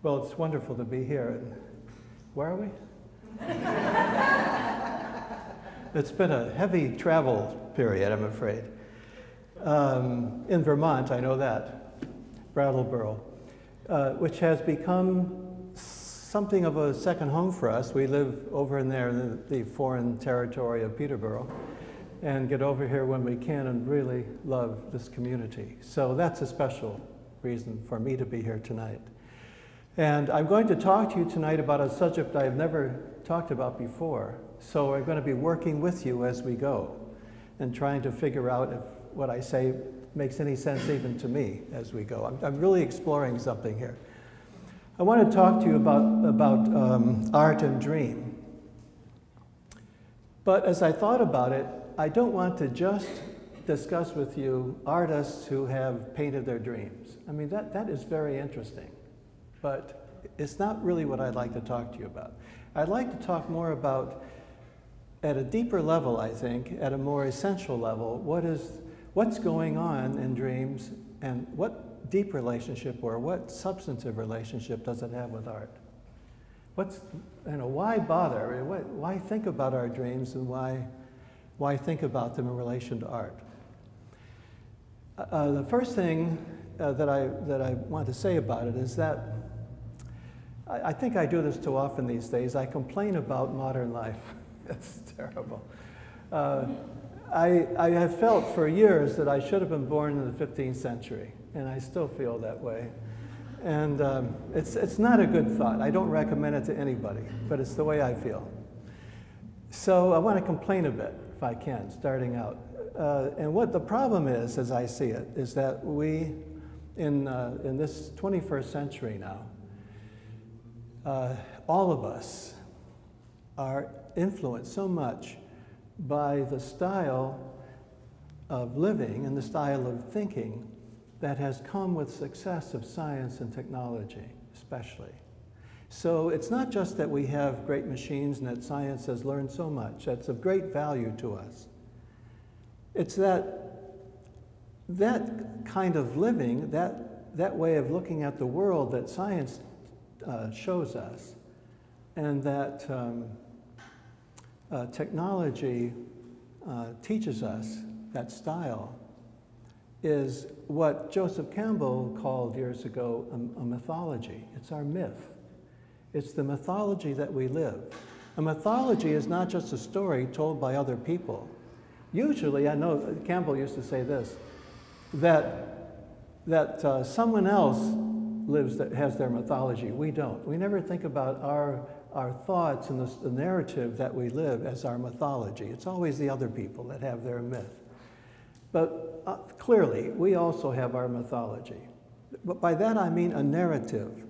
Well, it's wonderful to be here. Where are we? It's been a heavy travel period, I'm afraid. In Vermont, I know that, Brattleboro, which has become something of a second home for us. We live over in there in the foreign territory of Peterborough and get over here when we can and really love this community. So that's a special reason for me to be here tonight. And I'm going to talk to you tonight about a subject I've never talked about before. So we're going to be working with you as we go and trying to figure out if what I say makes any sense even to me as we go. I'm really exploring something here. I want to talk to you about art and dream. But as I thought about it, I don't want to just discuss with you artists who have painted their dreams. I mean, that is very interesting. But it's not really what I'd like to talk to you about. I'd like to talk more about, at a deeper level, I think, at a more essential level, what's going on in dreams and what deep relationship or what substantive relationship does it have with art? Why bother? Why think about our dreams and why think about them in relation to art? The first thing that I want to say about it is that I think I do this too often these days. I complain about modern life. It's terrible. I have felt for years that I should have been born in the 15th century, and I still feel that way. And it's not a good thought. I don't recommend it to anybody, but it's the way I feel. So I want to complain a bit, if I can, starting out. And what the problem is, as I see it, is that we, in this 21st century now, all of us are influenced so much by the style of living and the style of thinking that has come with success of science and technology, especially. So it's not just that we have great machines and that science has learned so much that's of great value to us. It's that kind of living, that way of looking at the world that science shows us, and that technology teaches us, that style, is what Joseph Campbell called years ago a mythology. It's our myth. It's the mythology that we live. A mythology is not just a story told by other people. Usually, I know Campbell used to say this, that someone else has their mythology. We don't. We never think about our thoughts and the narrative that we live as our mythology. It's always the other people that have their myth. But clearly, we also have our mythology. But by that I mean a narrative,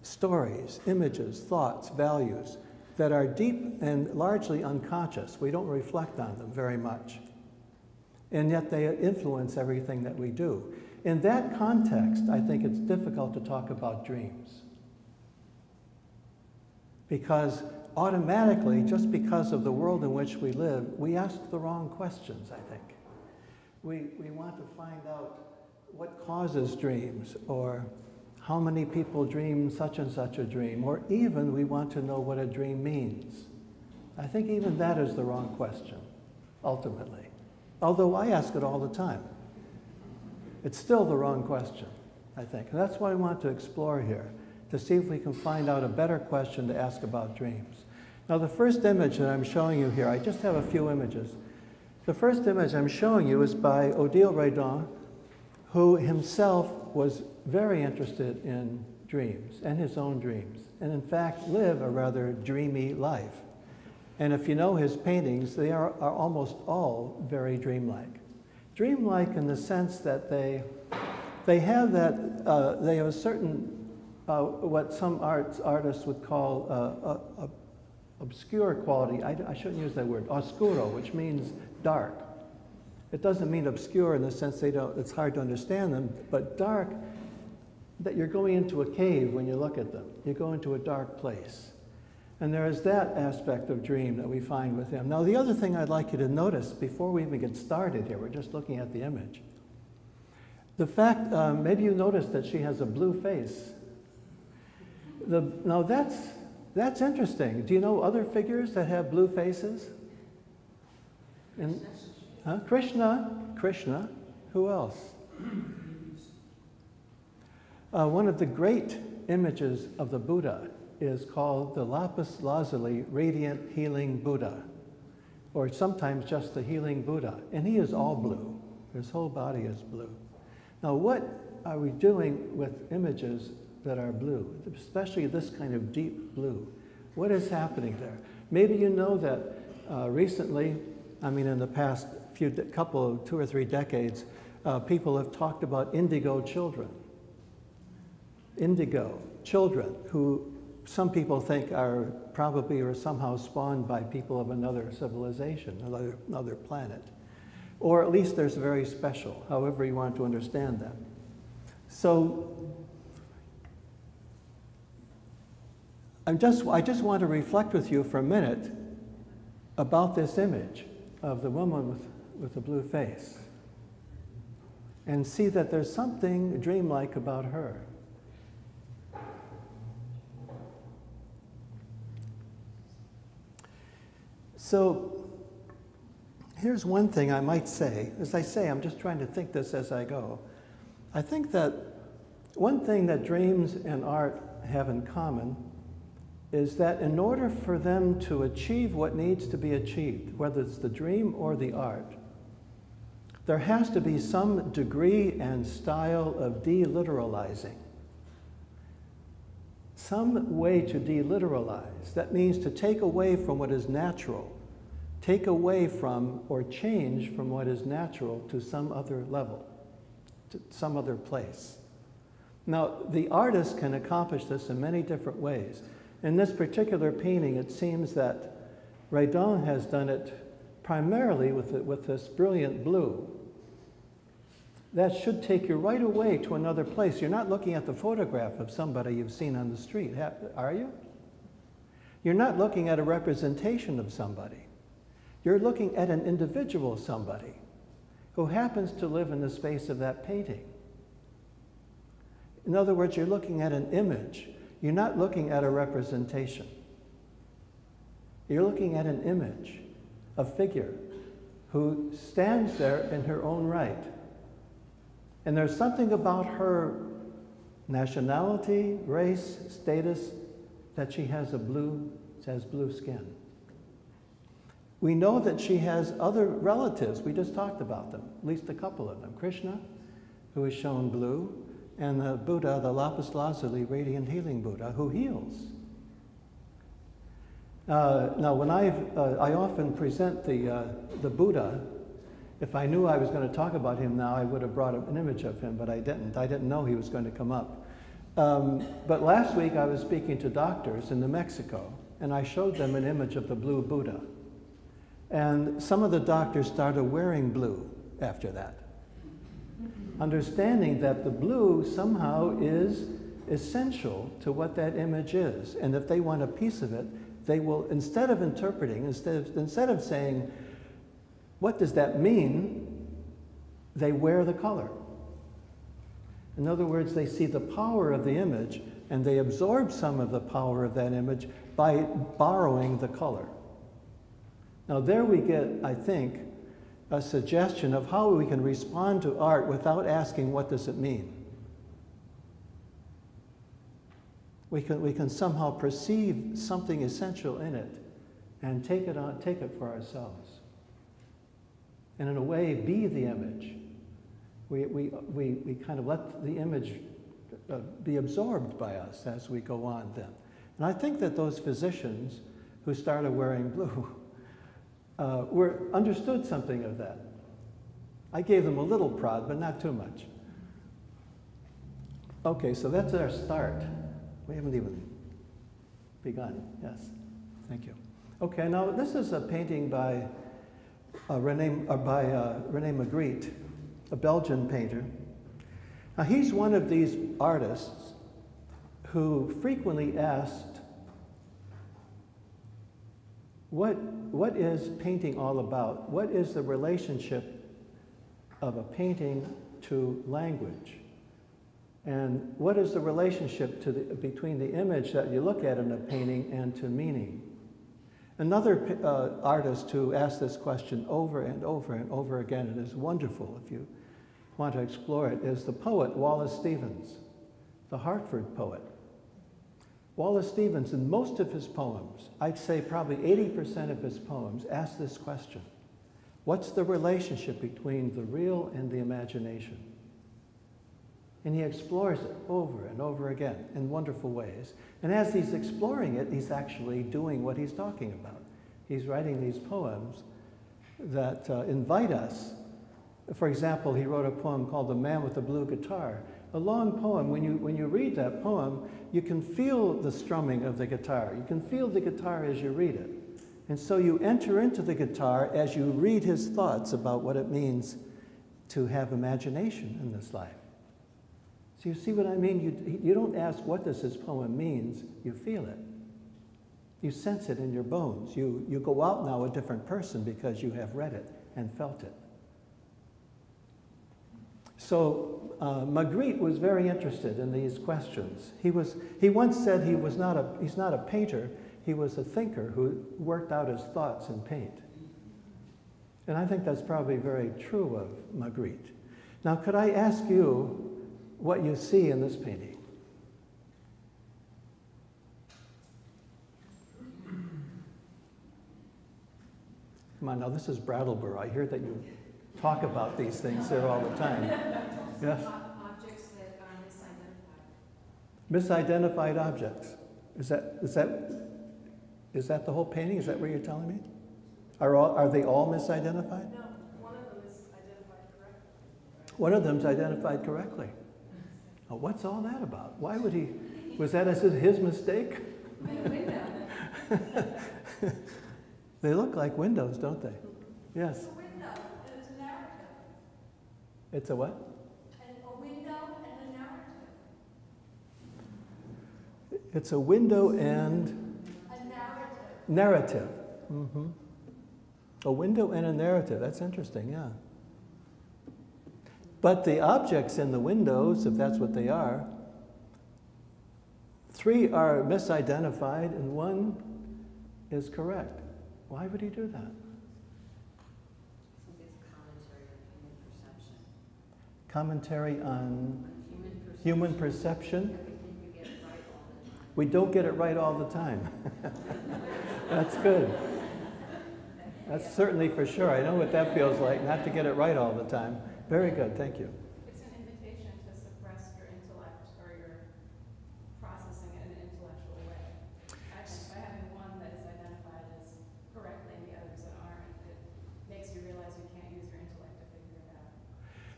stories, images, thoughts, values that are deep and largely unconscious. We don't reflect on them very much. And yet they influence everything that we do. In that context, I think it's difficult to talk about dreams. Because automatically, just because of the world in which we live, we ask the wrong questions, I think. We want to find out what causes dreams, or how many people dream such and such a dream, or even we want to know what a dream means. I think even that is the wrong question, ultimately. Although I ask it all the time. It's still the wrong question, I think. And that's what I want to explore here, to see if we can find out a better question to ask about dreams. Now, the first image that I'm showing you here, I just have a few images. The first image I'm showing you is by Odile Redon, who himself was very interested in dreams and his own dreams, and in fact live a rather dreamy life. And if you know his paintings, they are almost all very dreamlike. Dreamlike in the sense that they have a certain, what some artists would call obscure quality. I shouldn't use that word, oscuro, which means dark. It doesn't mean obscure in the sense it's hard to understand them, but dark, that you're going into a cave when you look at them. You go into a dark place. And there is that aspect of dream that we find with him. Now, the other thing I'd like you to notice before we even get started here, we're just looking at the image. The fact, maybe you noticed that she has a blue face. Now that's interesting. Do you know other figures that have blue faces? Krishna. Who else? One of the great images of the Buddha is called the Lapis Lazuli, Radiant Healing Buddha, or sometimes just the Healing Buddha. And he is all blue. His whole body is blue. Now, what are we doing with images that are blue, especially this kind of deep blue? What is happening there? Maybe you know that recently, in the past couple of 2 or 3 decades, people have talked about indigo children. Indigo children who some people think are probably or somehow spawned by people of another civilization, another planet. Or at least they're very special, however you want to understand them. So I just want to reflect with you for a minute about this image of the woman with the blue face and see that there's something dreamlike about her. So here's one thing I might say. As I say, I'm just trying to think this as I go. I think that one thing that dreams and art have in common is that in order for them to achieve what needs to be achieved, whether it's the dream or the art, there has to be some degree and style of deliteralizing. Some way to deliteralize. That means to take away from what is natural, take away from or change from what is natural to some other level, to some other place. Now, the artist can accomplish this in many different ways. In this particular painting, it seems that Rene has done it primarily with this brilliant blue. That should take you right away to another place. You're not looking at the photograph of somebody you've seen on the street, are you? You're not looking at a representation of somebody. You're looking at an individual somebody who happens to live in the space of that painting. In other words, you're looking at an image. You're not looking at a representation. You're looking at an image, a figure who stands there in her own right. And there's something about her nationality, race, status, that she has blue skin. We know that she has other relatives. We just talked about them, at least a couple of them. Krishna, who is shown blue, and the Buddha, the Lapis Lazuli, Radiant Healing Buddha, who heals. Now, when I often present the Buddha, if I knew I was going to talk about him now, I would have brought an image of him, but I didn't. I didn't know he was going to come up. But last week I was speaking to doctors in New Mexico, and I showed them an image of the blue Buddha. And some of the doctors started wearing blue after that, understanding that the blue somehow is essential to what that image is. And if they want a piece of it, they will, instead of interpreting, instead of saying, what does that mean? They wear the color. In other words, they see the power of the image and they absorb some of the power of that image by borrowing the color. Now there we get, I think, a suggestion of how we can respond to art without asking what does it mean. We can somehow perceive something essential in it and take it for ourselves. And in a way, be the image. We kind of let the image be absorbed by us as we go on then. And I think that those physicians who started wearing blue understood something of that. I gave them a little prod, but not too much. Okay, so that's our start. We haven't even begun. Yes, thank you. Okay, now this is a painting by Rene Magritte, a Belgian painter. Now he's one of these artists who frequently asked, what is painting all about? What is the relationship of a painting to language? And what is the relationship between the image that you look at in a painting and to meaning? Another artist who asked this question over and over and over again, and is wonderful if you want to explore it, is the poet Wallace Stevens, the Hartford poet. Wallace Stevens, in most of his poems, I'd say probably 80% of his poems, ask this question: what's the relationship between the real and the imagination? And he explores it over and over again in wonderful ways. And as he's exploring it, he's actually doing what he's talking about. He's writing these poems that invite us. For example, he wrote a poem called The Man with the Blue Guitar. A long poem. When you read that poem, you can feel the strumming of the guitar. You can feel the guitar as you read it. And so you enter into the guitar as you read his thoughts about what it means to have imagination in this life. So you see what I mean? You don't ask what does this poem means, you feel it. You sense it in your bones. You go out now a different person because you have read it and felt it. So Magritte was very interested in these questions. He once said he's not a painter, he was a thinker who worked out his thoughts in paint. And I think that's probably very true of Magritte. Now, could I ask you what you see in this painting? Come on, now this is Brattleboro. I hear that you talk about these things there all the time. Yes? Objects that are misidentified. Misidentified objects. Is that the whole painting? Is that what you're telling me? Are they all misidentified? No, one of them is identified correctly. One of them's identified correctly. Oh, what's all that about? Why would he? Was that his mistake? Window. They look like windows, don't they? Yes. It's a window and it's a narrative. It's a what? A window and a narrative. It's a window and A narrative. narrative. Mm-hmm. A window and a narrative. That's interesting, yeah. But the objects in the windows, if that's what they are, 3 are misidentified and 1 is correct. Why would he do that? I think it's commentary on human perception. Commentary on Human human perception. Everything you get right all the time. We don't get it right all the time. That's good. That's certainly for sure. I know what that feels like, not to get it right all the time. Very good, thank you. It's an invitation to suppress your intellect or your processing it in an intellectual way. I think by having one that is identified as correctly and the others that aren't, it makes you realize you can't use your intellect to figure it out.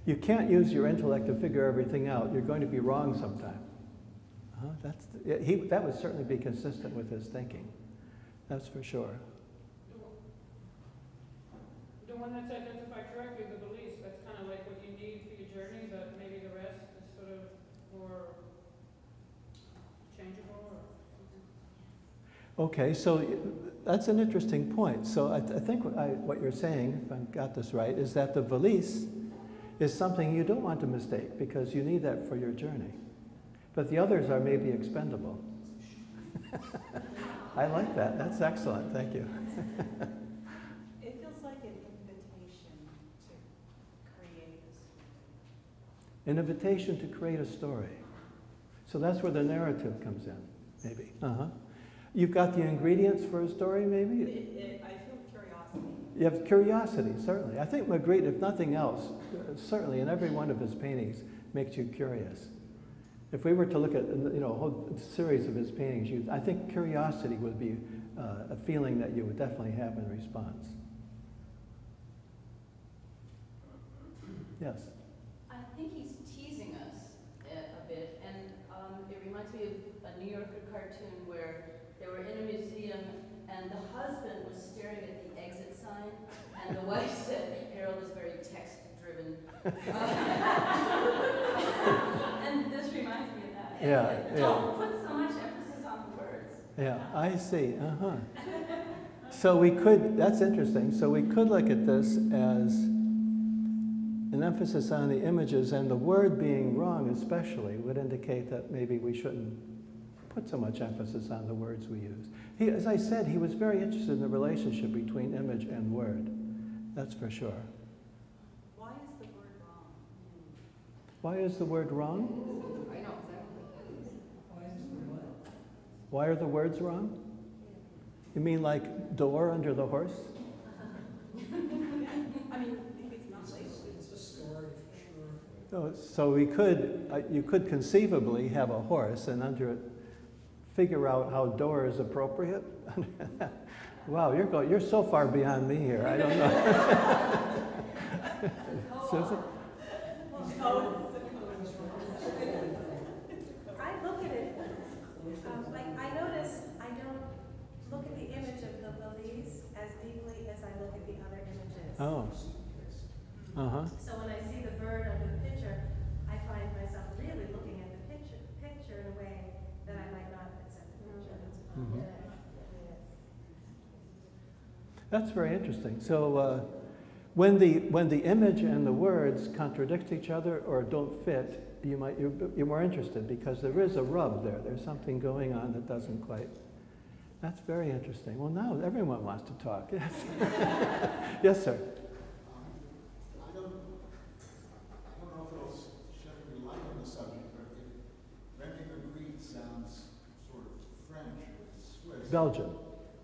You can't use your intellect to figure everything out. You're going to be wrong sometime. That would certainly be consistent with his thinking. That's for sure. The one that's identified correctly, the beliefs, that's kind of like what you need for your journey, but maybe the rest is sort of more changeable or something. Okay, so that's an interesting point. So I think what you're saying, if I got this right, is that the valise is something you don't want to mistake because you need that for your journey. But the others are maybe expendable. I like that. That's excellent. Thank you. It feels like an invitation to create a story. An invitation to create a story. So that's where the narrative comes in, maybe. You've got the ingredients for a story, maybe? I feel curiosity. You have curiosity, certainly. I think Magritte, if nothing else, certainly in every one of his paintings, makes you curious. If we were to look at a whole series of his paintings, I think curiosity would be a feeling that you would definitely have in response. Yes? I think he's teasing us a bit, and it reminds me of a New Yorker cartoon where they were in a museum and the husband was staring at the exit sign and the wife said, Harold is very text-driven. And this reminds me of that. Yeah, Like, don't put so much emphasis on the words. Yeah, I see. So we could, that's interesting. So we could look at this as an emphasis on the images, and the word being wrong especially would indicate that maybe we shouldn't put so much emphasis on the words we use. As I said, he was very interested in the relationship between image and word. That's for sure. Why is the word wrong? Why is the word wrong? I know exactly. Why are the words wrong? You mean like door under the horse? I mean, if it's not labeled. It's a story for sure. So we could, you could conceivably have a horse and under it figure out how door is appropriate. Wow, you're so far beyond me here. I don't know. Susan? I look at it, like I notice I don't look at the image of the lilies as deeply as I look at the other images. Oh. Uh-huh. So when I see the bird under the picture, I find myself really looking at the picture in a way that I might not accept the picture. Mhm. That's very interesting. So when the image and the words contradict each other or don't fit, you're more interested because there is a rub there. There's something going on that doesn't quite. That's very interesting. Well, now everyone wants to talk. Yes, yes, sir. I don't know if it'll shed any light on the subject, but if Rene Magritte sounds sort of French or Swiss. Belgium.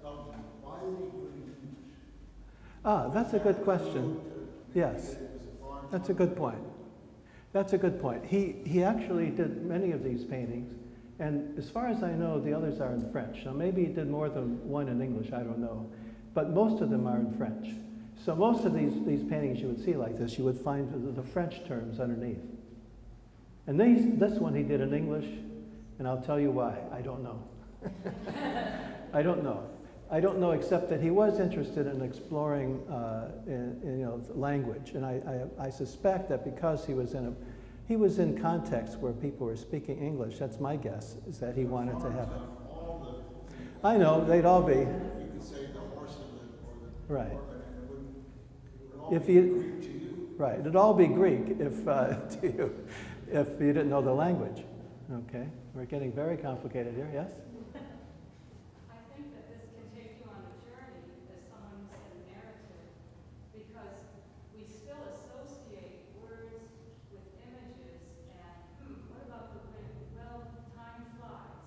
Belgium. Why did he put an image? Ah, that's a good question. Yes, that's a good point. That's a good point. He actually did many of these paintings, and as far as I know, the others are in French. Now maybe he did more than one in English, I don't know. But most of them are in French. So most of these paintings you would see like this, you would find the French terms underneath. And this one he did in English, and I'll tell you why. I don't know. I don't know. I don't know except that he was interested in exploring language. And I suspect that because he was in context where people were speaking English, that's my guess, is that he wanted to have it. I know, they'd all be. You could say the horse or the Right. it would all If be you- Greek to you. Right, it'd all be Greek if, to you, if you didn't know the language. Okay, we're getting very complicated here, yes? I think that this can take you on a journey, as someone who said narrative, because we still associate words with images, and what about the wind? Well, time flies.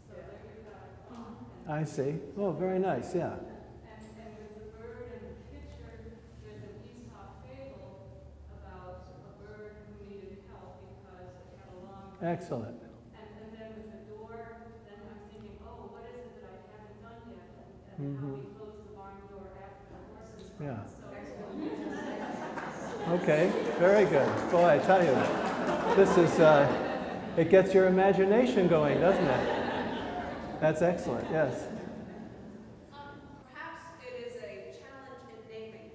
So there you've got a clock. I see. Oh, very nice, yeah. And with the bird and the picture, there's an Aesop fable about a bird who needed help because it had a long. Excellent. And then with the door, then I'm thinking, oh, what is it that I haven't done yet? And how Mhm. we close the barn door after the horses. Yeah. So Okay, very good. Boy, I tell you, this is, it gets your imagination going, doesn't it? That's excellent, yes. Perhaps it is a challenge in naming.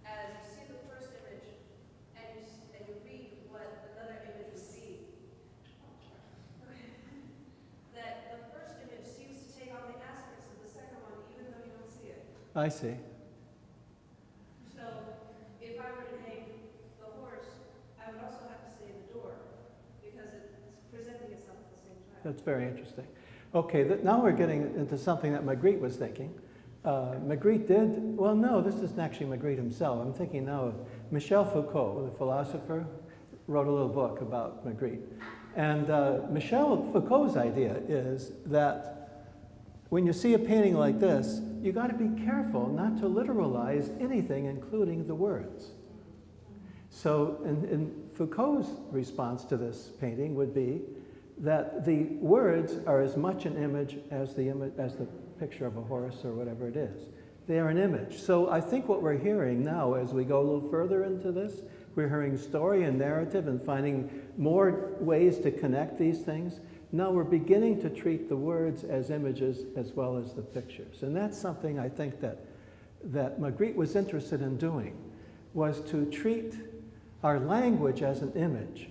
As you see the first image and you read what another image would be, that the first image seems to take on the aspects of the second one even though you don't see it. I see. So if I were to name the horse, I would also have to say the door because it's presenting itself at the same time. That's very interesting. Okay, now we're getting into something that Magritte was thinking. Magritte did, well, no, this isn't actually Magritte himself. I'm thinking now of Michel Foucault, the philosopher, wrote a little book about Magritte. And Michel Foucault's idea is that when you see a painting like this, you got to be careful not to literalize anything, including the words. So in Foucault's response to this painting would be that the words are as much an image as the picture of a horse or whatever it is. They are an image. So I think what we're hearing now as we go a little further into this, we're hearing story and narrative and finding more ways to connect these things. Now we're beginning to treat the words as images as well as the pictures. And that's something I think that Magritte was interested in doing, was to treat our language as an image.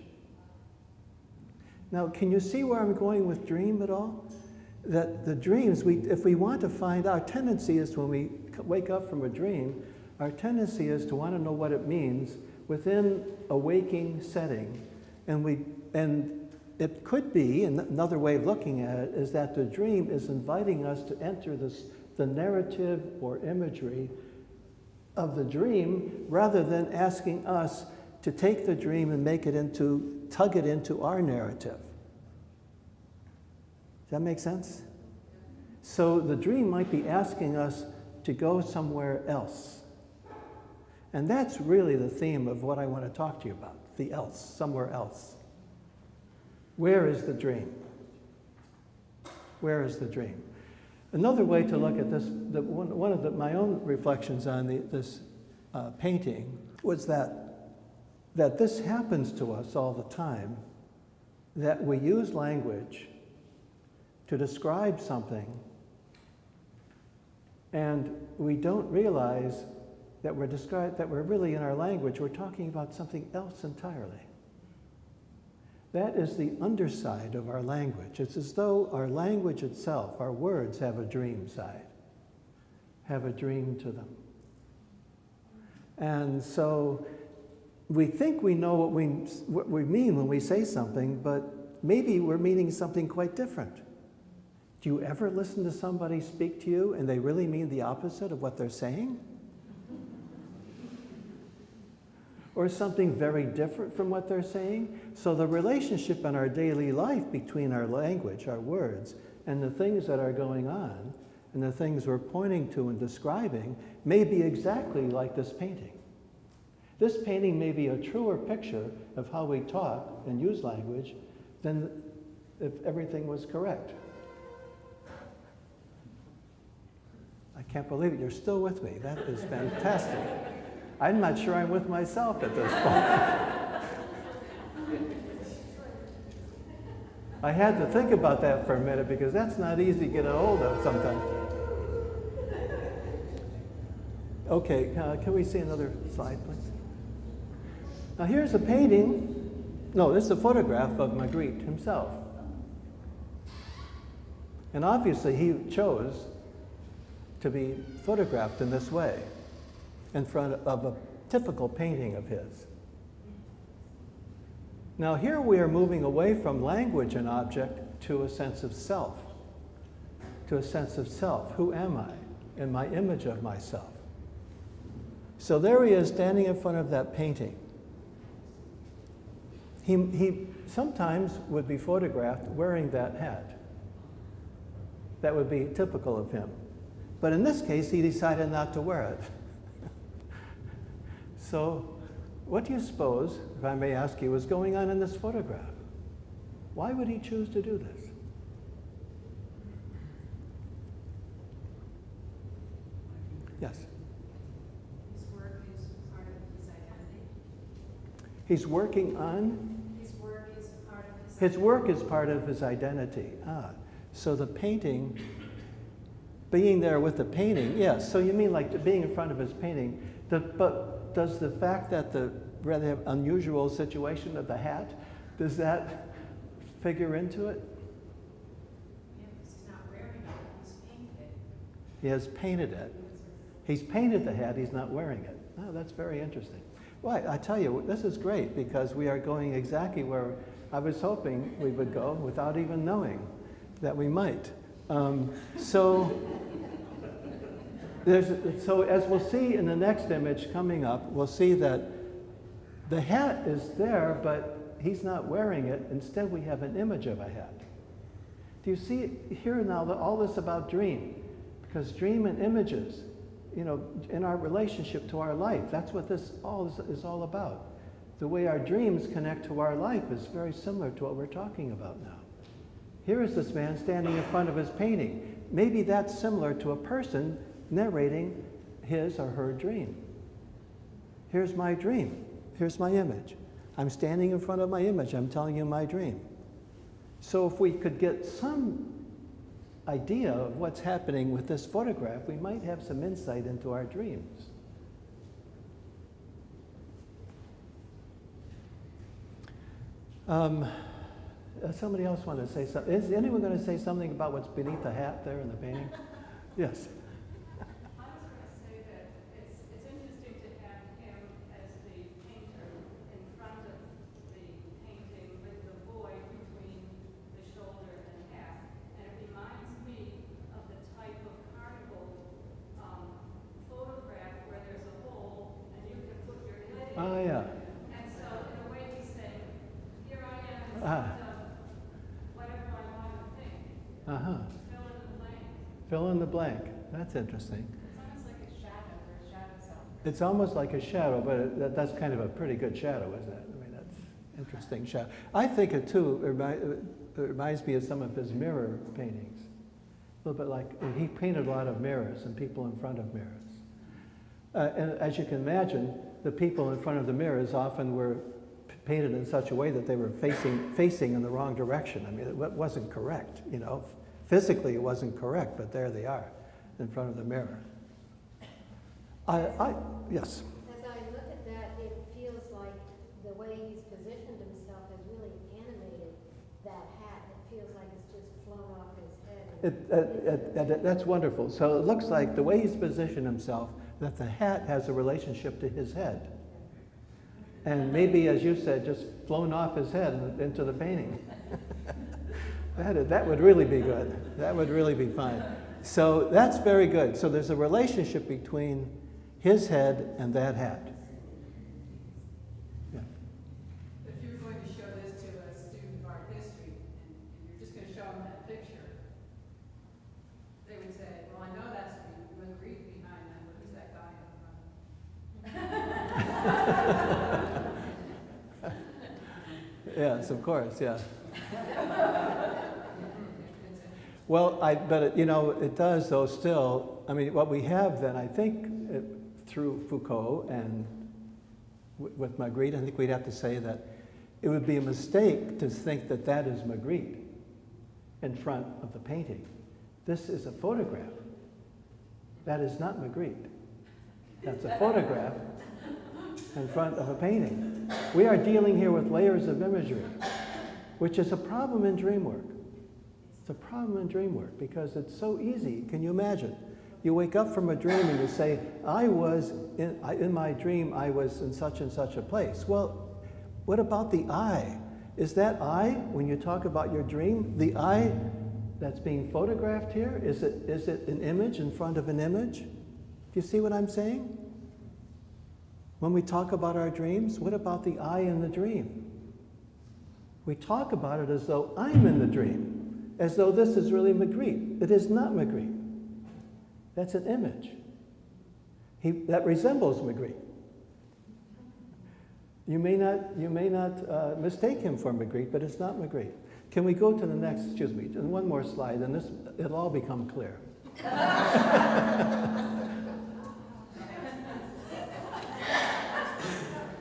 Now, can you see where I'm going with dream at all? That the dreams, if we want to find, our tendency is when we wake up from a dream, our tendency is to want to know what it means within a waking setting. And it could be, and another way of looking at it, is that the dream is inviting us to enter the narrative or imagery of the dream, rather than asking us to take the dream and tug it into our narrative. Does that make sense? So the dream might be asking us to go somewhere else. And that's really the theme of what I want to talk to you about, the else, somewhere else. Where is the dream? Where is the dream? Another way to look at this, one of my own reflections on this painting was that this happens to us all the time, that we use language to describe something, and we don't realize that we're really, in our language, we're talking about something else entirely. That is the underside of our language. It's as though our language itself, our words, have a dream side, have a dream to them. And so we think we know what we mean when we say something, but maybe we're meaning something quite different. Do you ever listen to somebody speak to you and they really mean the opposite of what they're saying? Or something very different from what they're saying? So the relationship in our daily life between our language, our words, and the things that are going on, and the things we're pointing to and describing, may be exactly like this painting. This painting may be a truer picture of how we talk and use language than if everything was correct. I can't believe it. You're still with me. That is fantastic. I'm not sure I'm with myself at this point. I had to think about that for a minute because that's not easy to get a hold of sometimes. Okay, can we see another slide, please? Now here's a painting. No, this is a photograph of Magritte himself. And obviously he chose to be photographed in this way, in front of a typical painting of his. Now here we are moving away from language and object to a sense of self. To a sense of self. Who am I? And my image of myself. So there he is standing in front of that painting. He sometimes would be photographed wearing that hat. That would be typical of him. But in this case, he decided not to wear it. So, what do you suppose, if I may ask you, was going on in this photograph? Why would he choose to do this? Yes? His work is part of his identity. He's working on? His work is part of his His work is part of his identity. So the painting, being there with the painting, yes, so you mean like being in front of his painting, but does the fact that the rather unusual situation of the hat, does that figure into it? Yeah, because he's not wearing it, he's painted it. He has painted it. He's painted the hat, he's not wearing it. Oh, that's very interesting. Well, I tell you, this is great because we are going exactly where I was hoping we would go without even knowing that we might. So as we'll see in the next image coming up, we'll see that the hat is there, but he's not wearing it. Instead, we have an image of a hat. Do you see here now all this about dream? Because dream and images, you know, in our relationship to our life, that's what this is all about. The way our dreams connect to our life is very similar to what we're talking about now. Here is this man standing in front of his painting. Maybe that's similar to a person narrating his or her dream. Here's my dream. Here's my image. I'm standing in front of my image. I'm telling you my dream. So if we could get some idea of what's happening with this photograph, we might have some insight into our dreams. Somebody else want to say something? Is anyone going to say something about what's beneath the hat there in the painting? Yes. I was going to say that it's interesting to have him as the painter Uh-huh. Fill in the blank. Fill in the blank. That's interesting. It's almost like a shadow or a shadow self. It's almost like a shadow, but that's kind of a pretty good shadow, isn't it? I mean, that's interesting shadow. I think it too reminds me of some of his mirror paintings. A little bit like, he painted a lot of mirrors and people in front of mirrors. And as you can imagine, the people in front of the mirrors often were painted in such a way that they were facing in the wrong direction. I mean, it wasn't correct, you know. Physically, it wasn't correct, but there they are in front of the mirror. Yes? As I look at that, it feels like the way he's positioned himself has really animated that hat. It feels like it's just flown off his head. That's wonderful. So it looks like the way he's positioned himself, that the hat has a relationship to his head. And maybe, as you said, just flown off his head into the painting. That would really be good. That would really be fine. So that's very good. So there's a relationship between his head and that hat. Yeah. If you're going to show this to a student of art history, and you're just going to show them that picture, they would say, well, I know that's Magritte behind that, but who's that guy in front? Yes, of course, yeah. Well, but it does, though, still. I mean, what we have then, I think, through Foucault and with Magritte, I think we'd have to say that it would be a mistake to think that that is Magritte in front of the painting. This is a photograph. That is not Magritte. That's a photograph in front of a painting. We are dealing here with layers of imagery, which is a problem in dream work. It's a problem in dream work because it's so easy. Can you imagine? You wake up from a dream and you say, in my dream, I was in such and such a place. Well, what about the I? Is that I, when you talk about your dream, the I that's being photographed here, is it an image in front of an image? Do you see what I'm saying? When we talk about our dreams, what about the I in the dream? We talk about it as though I'm in the dream, as though this is really Magritte. It is not Magritte. That's an image. That resembles Magritte. You may not mistake him for Magritte, but it's not Magritte. Can we go to the next, excuse me, one more slide, and it'll all become clear.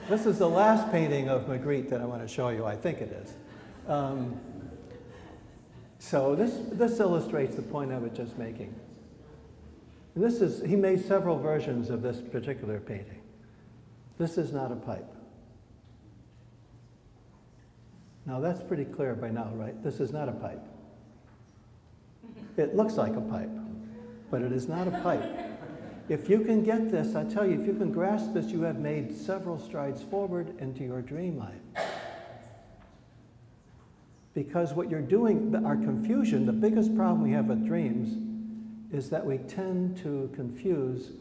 This is the last painting of Magritte that I want to show you. I think it is. So this illustrates the point I was just making. And he made several versions of this particular painting. This is not a pipe. Now that's pretty clear by now, right? This is not a pipe. It looks like a pipe, but it is not a pipe. If you can get this, I tell you, if you can grasp this, you have made several strides forward into your dream life. Because what you're doing, our confusion, the biggest problem we have with dreams is that we tend to confuse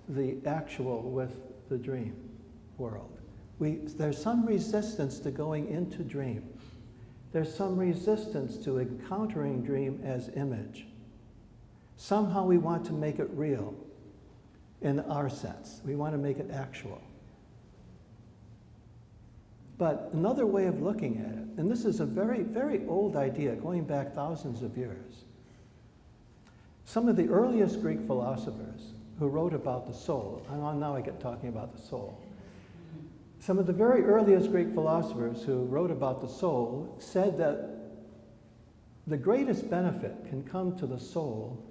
the actual with the dream world. There's some resistance to going into dream. There's some resistance to encountering dream as image. Somehow we want to make it real in our sense. We want to make it actual. But another way of looking at it, and this is a very, very old idea going back thousands of years. Some of the earliest Greek philosophers who wrote about the soul, and now I get talking about the soul. Some of the very earliest Greek philosophers who wrote about the soul said that the greatest benefit can come to the soul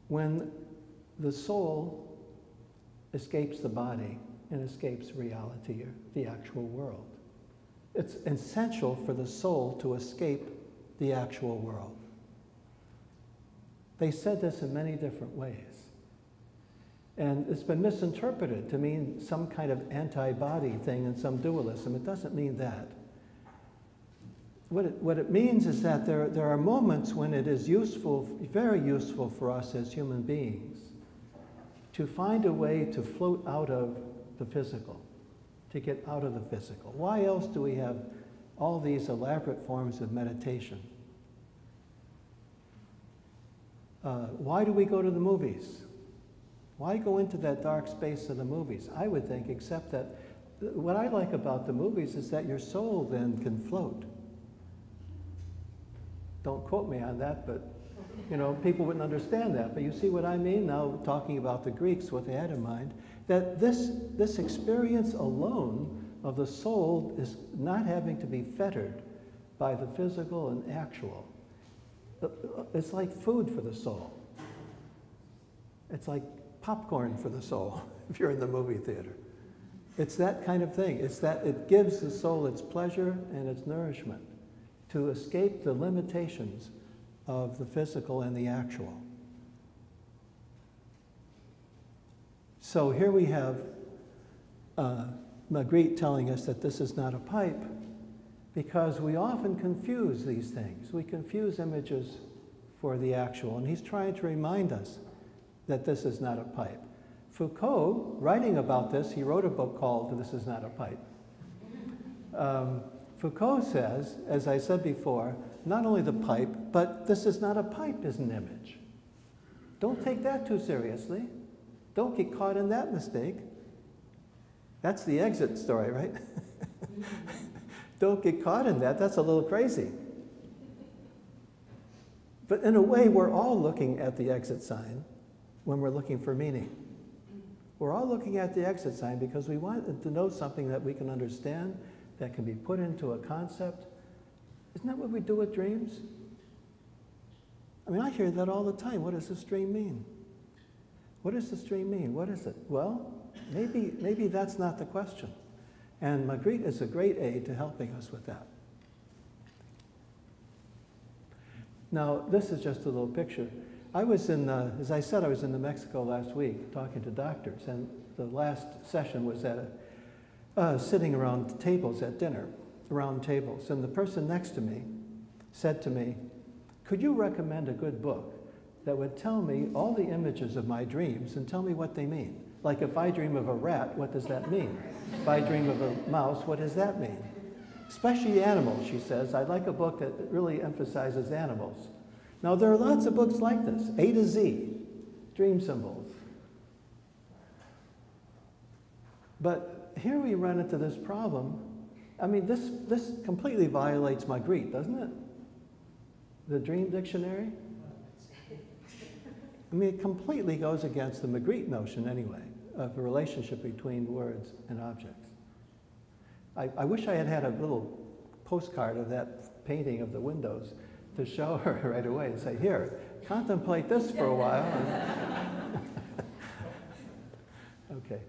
when the soul escapes the body and escapes reality, or the actual world. It's essential for the soul to escape the actual world. They said this in many different ways. And it's been misinterpreted to mean some kind of anti-body thing and some dualism. It doesn't mean that. What it means is that there are moments when it is useful, very useful for us as human beings to find a way to float out of the physical, to get out of the physical. Why else do we have all these elaborate forms of meditation? Why do we go to the movies? Why go into that dark space of the movies? I would think, except that what I like about the movies is that your soul then can float. Don't quote me on that, but you know, people wouldn't understand that. But you see what I mean now, talking about the Greeks, what they had in mind, that this experience alone of the soul is not having to be fettered by the physical and actual. It's like food for the soul. It's like popcorn for the soul, if you're in the movie theater. It's that kind of thing. It's that it gives the soul its pleasure and its nourishment to escape the limitations of the physical and the actual. So here we have Magritte telling us that this is not a pipe, because we often confuse these things. We confuse images for the actual, and he's trying to remind us that this is not a pipe. Foucault, writing about this, he wrote a book called This Is Not a Pipe. Foucault says, as I said before, not only the pipe, but this is not a pipe is an image. Don't take that too seriously. Don't get caught in that mistake. That's the exit story, right? Don't get caught in that. That's a little crazy. But in a way, we're all looking at the exit sign when we're looking for meaning. We're all looking at the exit sign because we want to know something that we can understand, that can be put into a concept. Isn't that what we do with dreams? I mean, I hear that all the time. What does this dream mean? What does this dream mean? What is it? Well, maybe that's not the question. And Magritte is a great aid to helping us with that. Now, this is just a little picture. I was in, as I said, I was in New Mexico last week talking to doctors, and the last session was at sitting around tables at dinner, around tables, and the person next to me said to me, "Could you recommend a good book that would tell me all the images of my dreams and tell me what they mean? Like if I dream of a rat, what does that mean? If I dream of a mouse, what does that mean? Especially animals," she says. "I'd like a book that really emphasizes animals." Now, there are lots of books like this, A to Z, dream symbols. But here we run into this problem. I mean, this completely violates Magritte, doesn't it? The dream dictionary? I mean, it completely goes against the Magritte notion, anyway, of a relationship between words and objects. I wish I had had a little postcard of that painting of the windows to show her right away and say, "Here, contemplate this for a while." Okay.